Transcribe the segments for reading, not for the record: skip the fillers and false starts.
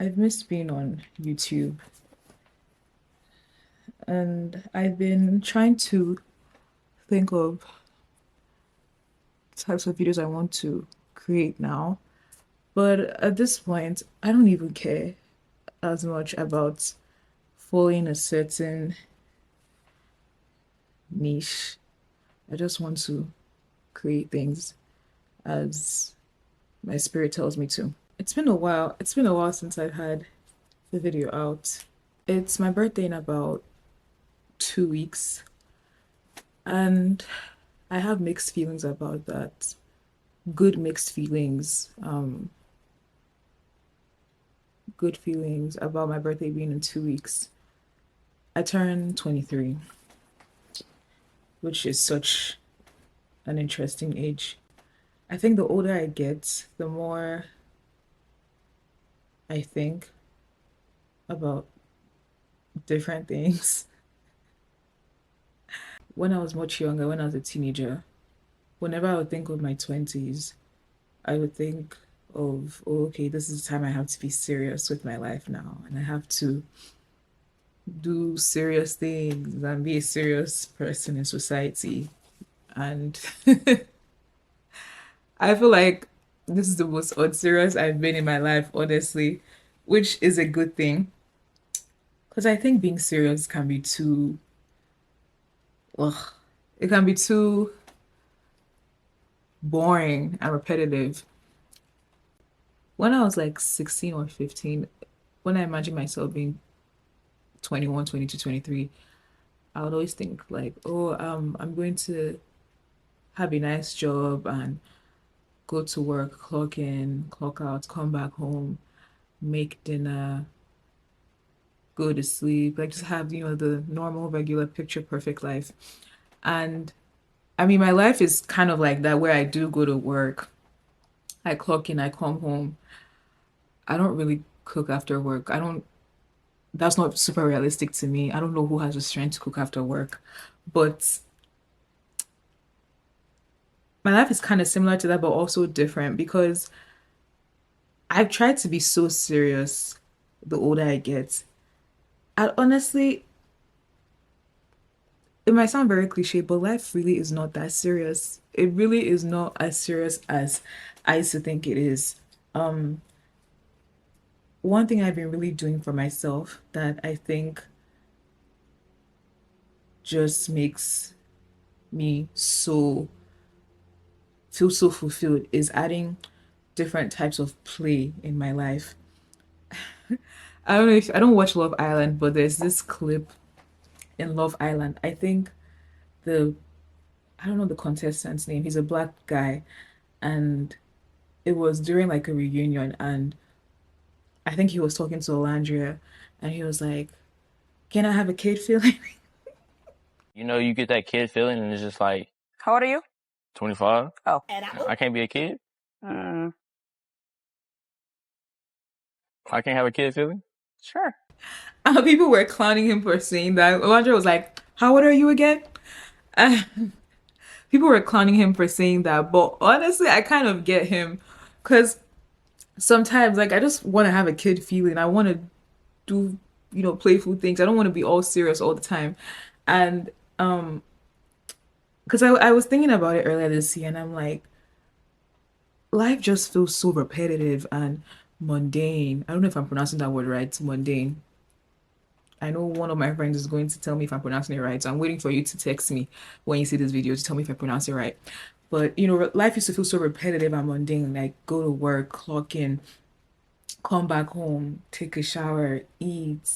I've missed being on YouTube and I've been trying to think of types of videos I want to create now. But at this point, I don't even care as much about following a certain niche. I just want to create things as my spirit tells me to. It's been a while. It's been a while since I've had the video out. It's my birthday in about 2 weeks, and I have mixed feelings about that. Good mixed feelings. Good feelings about my birthday being in 2 weeks. I turn 23, which is such an interesting age. I think the older I get, the more I think about different things. When I was much younger, when I was a teenager, whenever I would think of my 20s, I would think of, oh, okay, this is the time I have to be serious with my life now, and I have to do serious things and be a serious person in society. And I feel like this is the most unserious I've been in my life, honestly, which is a good thing. Because I think being serious can be too, ugh, it can be too boring and repetitive. When I was like 16 or 15, when I imagine myself being 21, 22, 23, I would always think like, oh, I'm going to have a nice job and go to work, clock in, clock out, come back home, make dinner, go to sleep, like just have, the normal, regular, picture perfect life. And I mean, my life is kind of like that where I do go to work, I clock in, I come home. I don't really cook after work. That's not super realistic to me. I don't know who has the strength to cook after work. But my life is kind of similar to that, but also different because I've tried to be so serious the older I get. And honestly, it might sound very cliche, but life really is not that serious. It really is not as serious as I used to think it is. Um, One thing I've been really doing for myself that I think just makes me feel so fulfilled is adding different types of play in my life. I don't know if I don't watch Love Island, but there's this clip in Love Island. The I don't know the contestant's name. He's a black guy, and it was during like a reunion, and I think he was talking to Olandria, and he was like, "Can I have a kid feeling?" You get that kid feeling and it's just like How old are you? 25. Oh. I can't be a kid. Mm, I can't have a kid feeling. sure. People were clowning him for saying that. Olandria was like, "How old are you again?" Uh, People were clowning him for saying that, but honestly, I kind of get him because sometimes, like, I just want to have a kid feeling. I want to do, playful things. I don't want to be all serious all the time. And because I was thinking about it earlier this year, and I'm like, life just feels so repetitive and mundane. I don't know if I'm pronouncing that word right, mundane. I know one of my friends is going to tell me if I'm pronouncing it right. So I'm waiting for you to text me when you see this video to tell me if I pronounce it right. But life used to feel so repetitive and mundane. Like go to work, clock in, come back home, take a shower, eat,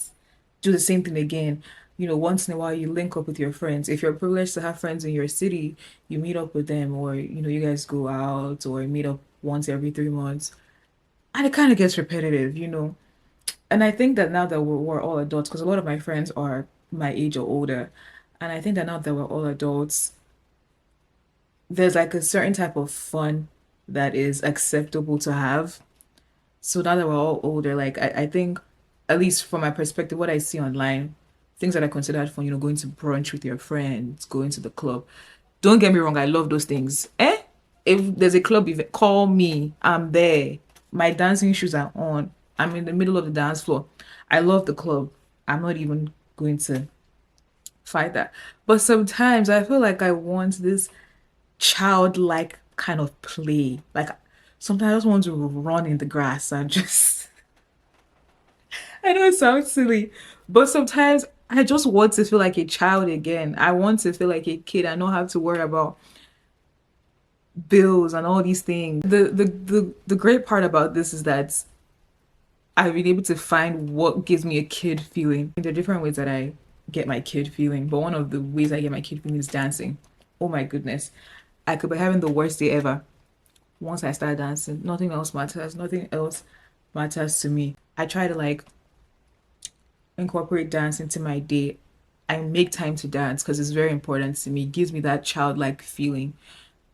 do the same thing again. Once in a while you link up with your friends. If you're privileged to have friends in your city, you meet up with them, or you guys go out or meet up once every 3 months. And it kind of gets repetitive. And I think that now that we're all adults, because a lot of my friends are my age or older, and I think that now that we're all adults, there's like a certain type of fun that is acceptable to have. So now that we're all older, like I think, at least from my perspective, what I see online, things that are considered fun, going to brunch with your friends, going to the club. Don't get me wrong, I love those things. If there's a club event, call me. I'm there. My dancing shoes are on. I'm in the middle of the dance floor. I love the club. I'm not even going to fight that. But sometimes I feel like I want this childlike kind of play. Like sometimes I just want to run in the grass and just I know it sounds silly, but sometimes I just want to feel like a child again. I want to feel like a kid. I don't have to worry about bills and all these things. The great part about this is that I've been able to find what gives me a kid feeling. There are different ways that I get my kid feeling, but one of the ways I get my kid feeling is dancing. Oh my goodness. I could be having the worst day ever. Once I start dancing, nothing else matters. Nothing else matters to me. I try to like incorporate dance into my day. I make time to dance because it's very important to me. It gives me that childlike feeling.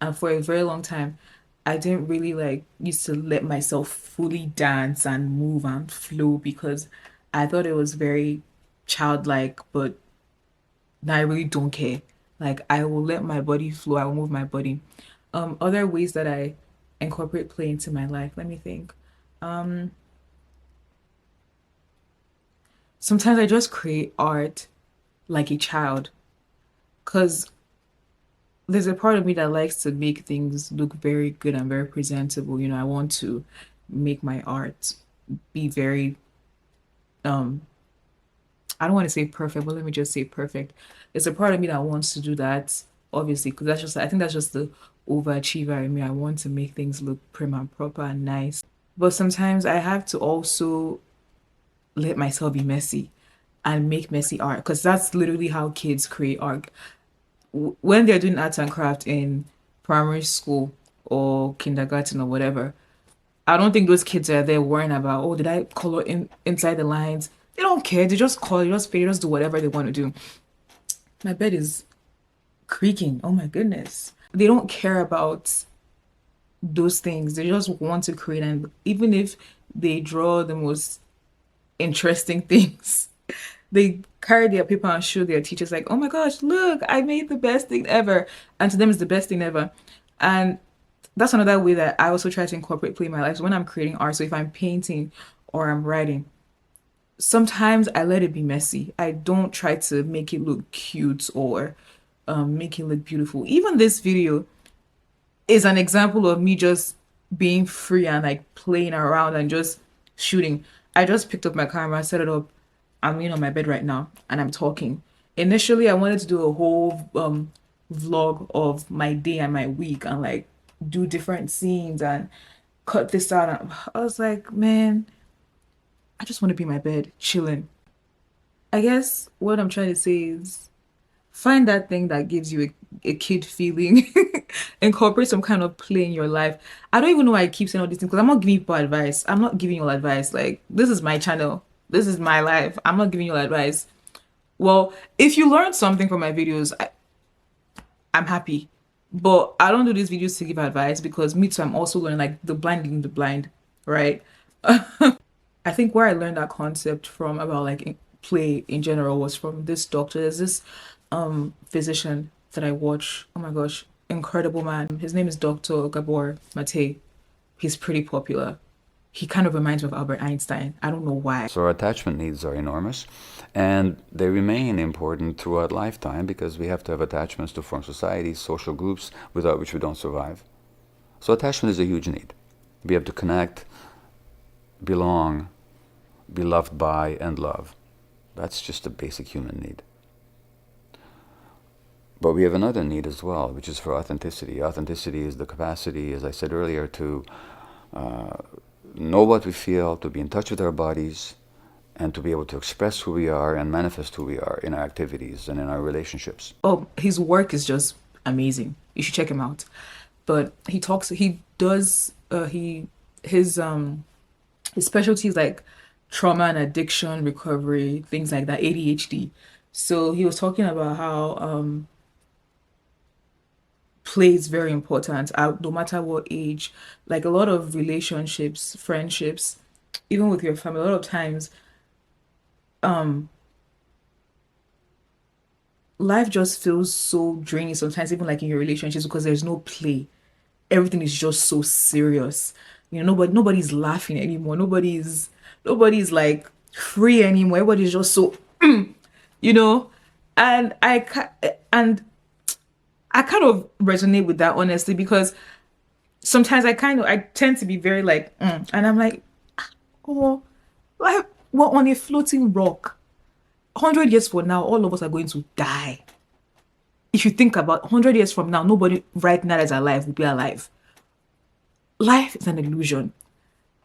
And for a very long time, I didn't really like used to let myself fully dance and move and flow because I thought it was very childlike, but now I really don't care. Like I will let my body flow, I will move my body. Other ways that I incorporate play into my life. Let me think. Sometimes I just create art like a child because there's a part of me that likes to make things look very good and very presentable. You know, I want to make my art be very um I don't want to say perfect, but let me just say perfect. There's a part of me that wants to do that, obviously, because that's just I think that's just the overachiever in me. I want to make things look prim and proper and nice. But sometimes I have to also let myself be messy and make messy art because that's literally how kids create art. When they're doing arts and craft in primary school or kindergarten or whatever, I don't think those kids are there worrying about, oh, did I color in inside the lines? They don't care. They just color, they just paint, they just do whatever they want to do. My bed is creaking. Oh my goodness. They don't care about those things. They just want to create, and even if they draw the most interesting things, they carry their paper and show their teachers like, oh my gosh, look, I made the best thing ever. And to them it's the best thing ever. And that's another way that I also try to incorporate play in my life. So when I'm creating art, so if I'm painting or I'm writing, sometimes I let it be messy. I don't try to make it look cute or make it look beautiful. Even this video is an example of me just being free and like playing around and just shooting. I just picked up my camera, set it up. I'm laying on my bed right now and I'm talking. Initially, I wanted to do a whole vlog of my day and my week and like do different scenes and cut this out. And I was like, man, I just want to be in my bed chilling. I guess what I'm trying to say is find that thing that gives you a kid feeling. Incorporate some kind of play in your life. I don't even know why I keep saying all these things because I'm not giving people advice. I'm not giving you all advice. Like, this is my channel. This is my life. I'm not giving you all advice. Well, if you learned something from my videos, I'm happy. But I don't do these videos to give advice because me too, I'm also learning like the blind leading the blind, right? I think where I learned that concept from about like play in general was from this doctor. There's this physician that I watch. Oh my gosh, incredible man. His name is Dr. Gabor Mate. He's pretty popular. He kind of reminds me of Albert Einstein. I don't know why. So our attachment needs are enormous, and they remain important throughout lifetime because we have to have attachments to form societies, social groups, without which we don't survive. So attachment is a huge need. We have to connect, belong, be loved by, and love. That's just a basic human need. But we have another need as well, which is for authenticity. Authenticity is the capacity, as I said earlier, to know what we feel, to be in touch with our bodies, and to be able to express who we are and manifest who we are in our activities and in our relationships. Oh, his work is just amazing. You should check him out. But he does, his specialty is like trauma and addiction recovery, things like that, ADHD. So he was talking about how play is very important no matter what age. Like a lot of relationships, friendships, even with your family, a lot of times life just feels so draining sometimes, even like in your relationships, because there's no play. Everything is just so serious. You know, nobody's laughing anymore. Nobody's Nobody's like free anymore. Everybody's just so, you know, and and I kind of resonate with that honestly because sometimes I tend to be very like, and I'm like, oh, like we're on a floating rock. 100 years from now, all of us are going to die. If you think about 100 years from now, nobody right now that's alive will be alive. Life is an illusion.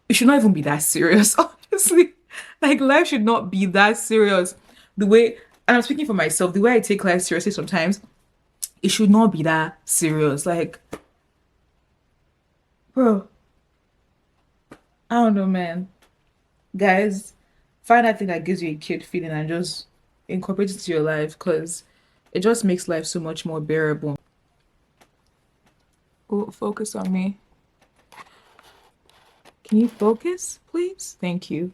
It should not even be that serious, honestly. Like life should not be that serious. The way, and I'm speaking for myself, the way I take life seriously sometimes, it should not be that serious. Like, bro, I don't know, man. Guys, find that thing that gives you a kid feeling and just incorporate it to your life because it just makes life so much more bearable. Oh, focus on me. Can you focus, please? Thank you.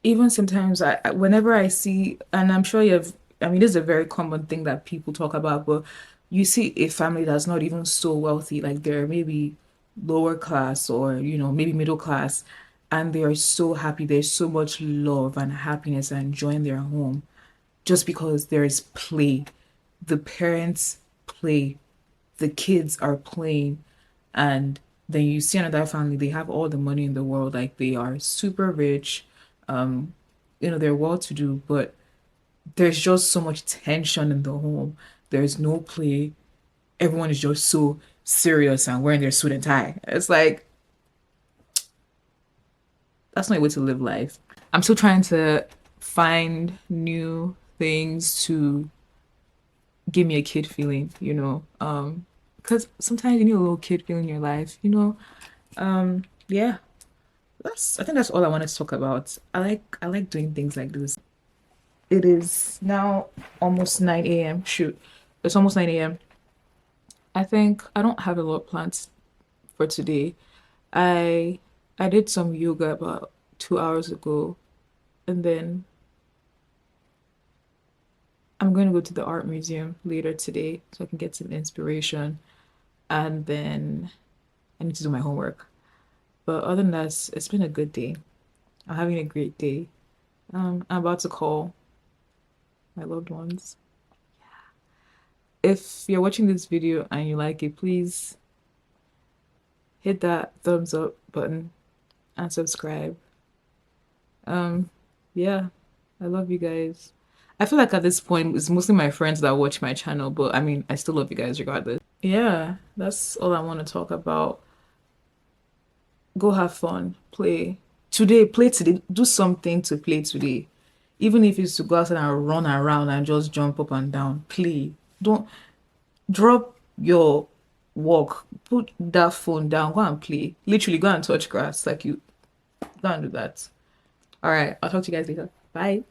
Even sometimes whenever I see, and I'm sure you've, I mean, this is a very common thing that people talk about, but you see a family that's not even so wealthy, like they're maybe lower class or, maybe middle class, and they are so happy. There's so much love and happiness and joy in their home just because there is play. The parents play, the kids are playing, and then you see another family, they have all the money in the world, like they are super rich, they're well to do, but there's just so much tension in the home. There's no play. Everyone is just so serious and wearing their suit and tie. It's like, that's not a way to live life. I'm still trying to find new things to give me a kid feeling, because sometimes you need a little kid feeling in your life, yeah. I think that's all I wanted to talk about. I like doing things like this. It is now almost 9 a.m. Shoot. It's almost 9 a.m. I think I don't have a lot of plans for today. I I did some yoga about 2 hours ago, and then I'm going to go to the art museum later today so I can get some inspiration. And then I need to do my homework. But other than that, it's been a good day. I'm having a great day. I'm about to call my loved ones. If you're watching this video and you like it, please hit that thumbs up button and subscribe. Um, yeah, I love you guys. I feel like at this point it's mostly my friends that watch my channel, but I mean, I still love you guys regardless. Yeah, that's all I want to talk about. Go have fun, play. Today, play today. Do something to play today. Even if it's to go outside and run around and just jump up and down, play. Don't drop your walk. Put that phone down. Go and play. Literally, go and touch grass. Like you go and do that. All right, I'll talk to you guys later. Bye.